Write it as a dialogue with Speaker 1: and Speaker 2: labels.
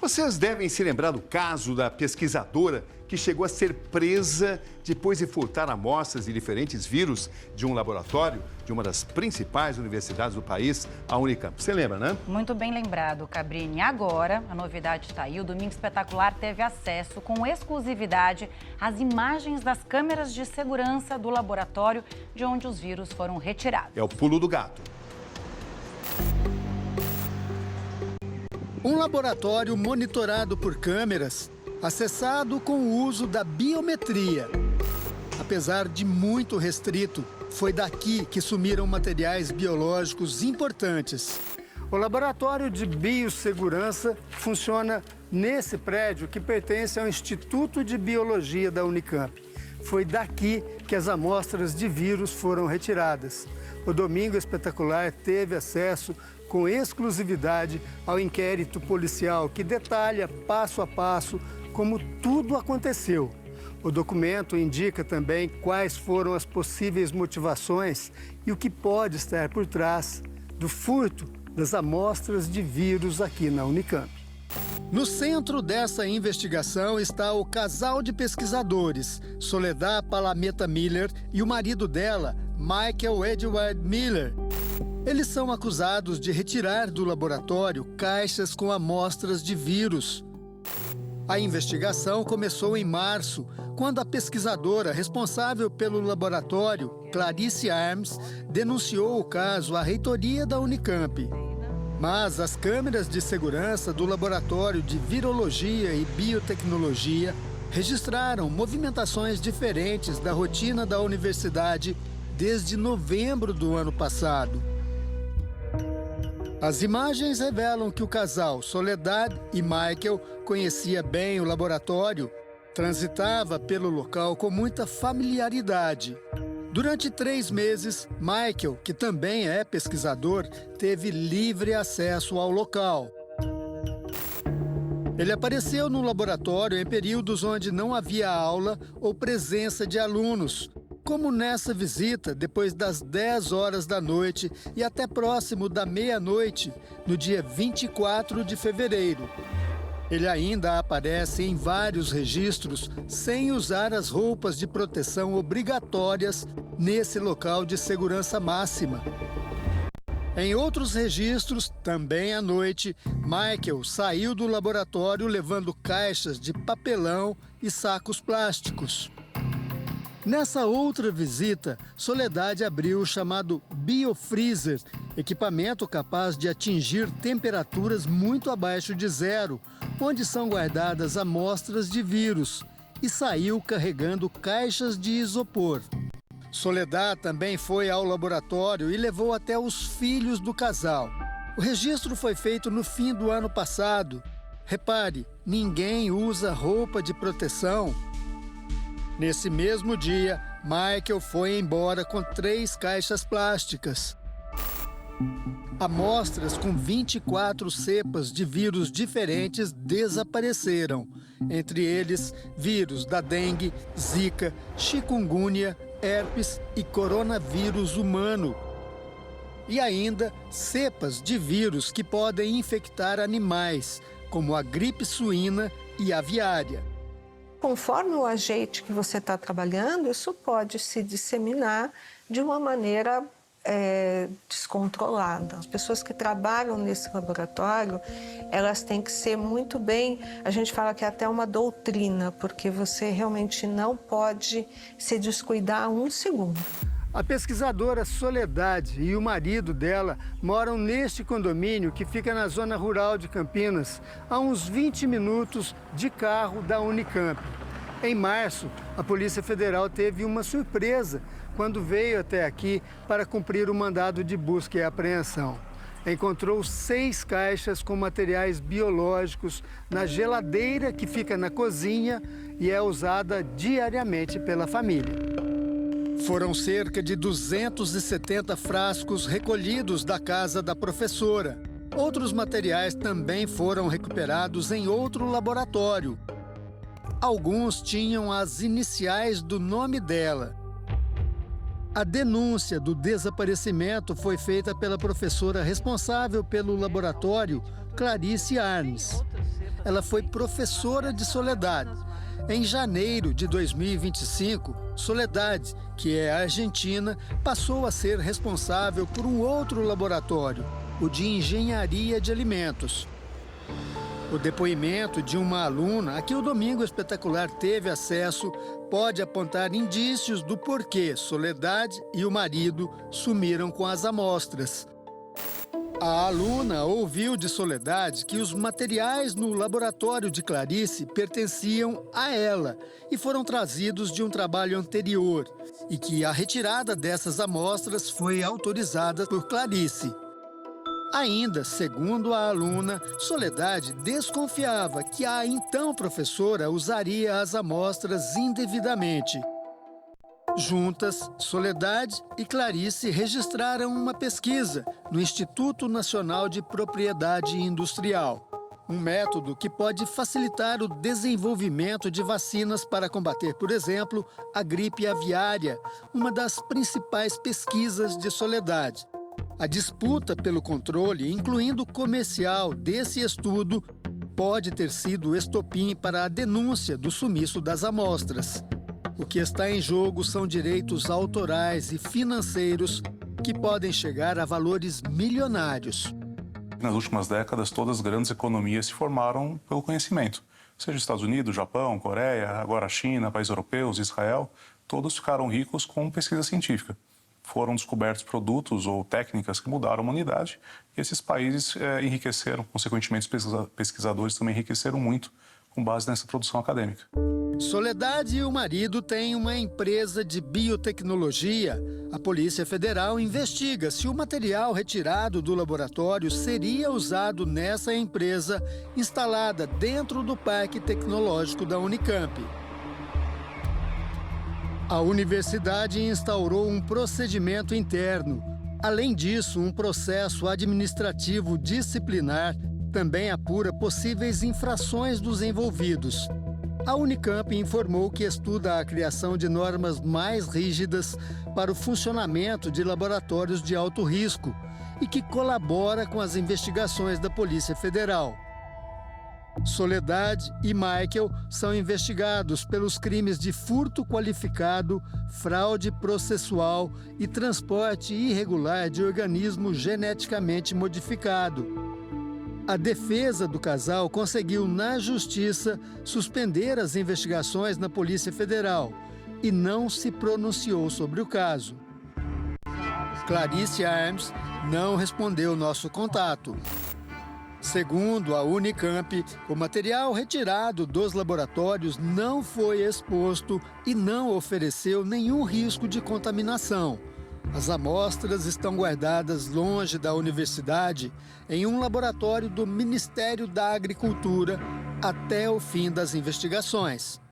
Speaker 1: Vocês devem se lembrar do caso da pesquisadora que chegou a ser presa depois de furtar amostras de diferentes vírus de um laboratório de uma das principais universidades do país, a Unicamp. Você lembra, né?
Speaker 2: Muito bem lembrado, Cabrini. Agora, a novidade está aí. O Domingo Espetacular teve acesso com exclusividade às imagens das câmeras de segurança do laboratório de onde os vírus foram retirados.
Speaker 1: É o pulo do gato.
Speaker 3: Um laboratório monitorado por câmeras, acessado com o uso da biometria. Apesar de muito restrito, foi daqui que sumiram materiais biológicos importantes. O laboratório de biossegurança funciona nesse prédio que pertence ao Instituto de Biologia da Unicamp. Foi daqui que as amostras de vírus foram retiradas. O Domingo Espetacular teve acesso com exclusividade ao inquérito policial que detalha passo a passo como tudo aconteceu. O documento indica também quais foram as possíveis motivações e o que pode estar por trás do furto das amostras de vírus aqui na Unicamp. No centro dessa investigação está o casal de pesquisadores, Soledad Palameta Miller e o marido dela, Michael Edward Miller. Eles são acusados de retirar do laboratório caixas com amostras de vírus. A investigação começou em março, quando a pesquisadora responsável pelo laboratório, Clarice Arms, denunciou o caso à reitoria da Unicamp. Mas as câmeras de segurança do Laboratório de Virologia e Biotecnologia registraram movimentações diferentes da rotina da universidade desde novembro do ano passado. As imagens revelam que o casal Soledad e Michael conhecia bem o laboratório, transitava pelo local com muita familiaridade. Durante 3 meses, Michael, que também é pesquisador, teve livre acesso ao local. Ele apareceu no laboratório em períodos onde não havia aula ou presença de alunos, como nessa visita depois das 10 horas da noite e até próximo da meia-noite, no dia 24 de fevereiro. Ele ainda aparece em vários registros sem usar as roupas de proteção obrigatórias nesse local de segurança máxima. Em outros registros, também à noite, Michael saiu do laboratório levando caixas de papelão e sacos plásticos. Nessa outra visita, Soledad abriu o chamado biofreezer, equipamento capaz de atingir temperaturas muito abaixo de zero, onde são guardadas amostras de vírus, e saiu carregando caixas de isopor. Soledad também foi ao laboratório e levou até os filhos do casal. O registro foi feito no fim do ano passado. Repare, ninguém usa roupa de proteção. Nesse mesmo dia, Michael foi embora com 3 caixas plásticas. Amostras com 24 cepas de vírus diferentes desapareceram. Entre eles, vírus da dengue, zika, chikungunya, herpes e coronavírus humano. E ainda, cepas de vírus que podem infectar animais, como a gripe suína e aviária.
Speaker 4: Conforme o agente que você está trabalhando, isso pode se disseminar de uma maneira descontrolada. As pessoas que trabalham nesse laboratório, elas têm que ser muito bem, a gente fala que é até uma doutrina, porque você realmente não pode se descuidar um segundo.
Speaker 3: A pesquisadora Soledad e o marido dela moram neste condomínio que fica na zona rural de Campinas, a uns 20 minutos de carro da Unicamp. Em março, a Polícia Federal teve uma surpresa quando veio até aqui para cumprir o mandado de busca e apreensão. Encontrou 6 caixas com materiais biológicos na geladeira que fica na cozinha e é usada diariamente pela família. Foram cerca de 270 frascos recolhidos da casa da professora. Outros materiais também foram recuperados em outro laboratório. Alguns tinham as iniciais do nome dela. A denúncia do desaparecimento foi feita pela professora responsável pelo laboratório, Clarice Arms. ela foi professora de Soledad. Em janeiro de 2025, Soledad, que é argentina, passou a ser responsável por um outro laboratório, o de engenharia de alimentos. O depoimento de uma aluna a que o Domingo Espetacular teve acesso pode apontar indícios do porquê Soledad e o marido sumiram com as amostras. A aluna ouviu de Soledad que os materiais no laboratório de Clarice pertenciam a ela e foram trazidos de um trabalho anterior, e que a retirada dessas amostras foi autorizada por Clarice. Ainda, segundo a aluna, Soledad desconfiava que a então professora usaria as amostras indevidamente. Juntas, Soledad e Clarice registraram uma pesquisa no Instituto Nacional de Propriedade Industrial, um método que pode facilitar o desenvolvimento de vacinas para combater, por exemplo, a gripe aviária, uma das principais pesquisas de Soledad. A disputa pelo controle, incluindo comercial, desse estudo pode ter sido o estopim para a denúncia do sumiço das amostras. O que está em jogo são direitos autorais e financeiros que podem chegar a valores milionários.
Speaker 5: Nas últimas décadas, todas as grandes economias se formaram pelo conhecimento. Seja Estados Unidos, Japão, Coreia, agora a China, países europeus, Israel, todos ficaram ricos com pesquisa científica. Foram descobertos produtos ou técnicas que mudaram a humanidade e esses países enriqueceram, consequentemente os pesquisadores também enriqueceram muito com base nessa produção acadêmica.
Speaker 3: Soledad e o marido têm uma empresa de biotecnologia. A Polícia Federal investiga se o material retirado do laboratório seria usado nessa empresa instalada dentro do Parque Tecnológico da Unicamp. A universidade instaurou um procedimento interno. Além disso, um processo administrativo disciplinar também apura possíveis infrações dos envolvidos. A Unicamp informou que estuda a criação de normas mais rígidas para o funcionamento de laboratórios de alto risco e que colabora com as investigações da Polícia Federal. Soledad e Michael são investigados pelos crimes de furto qualificado, fraude processual e transporte irregular de organismo geneticamente modificado. A defesa do casal conseguiu, na Justiça, suspender as investigações na Polícia Federal e não se pronunciou sobre o caso. Clarice Arms não respondeu nosso contato. Segundo a Unicamp, o material retirado dos laboratórios não foi exposto e não ofereceu nenhum risco de contaminação. As amostras estão guardadas longe da universidade, em um laboratório do Ministério da Agricultura, até o fim das investigações.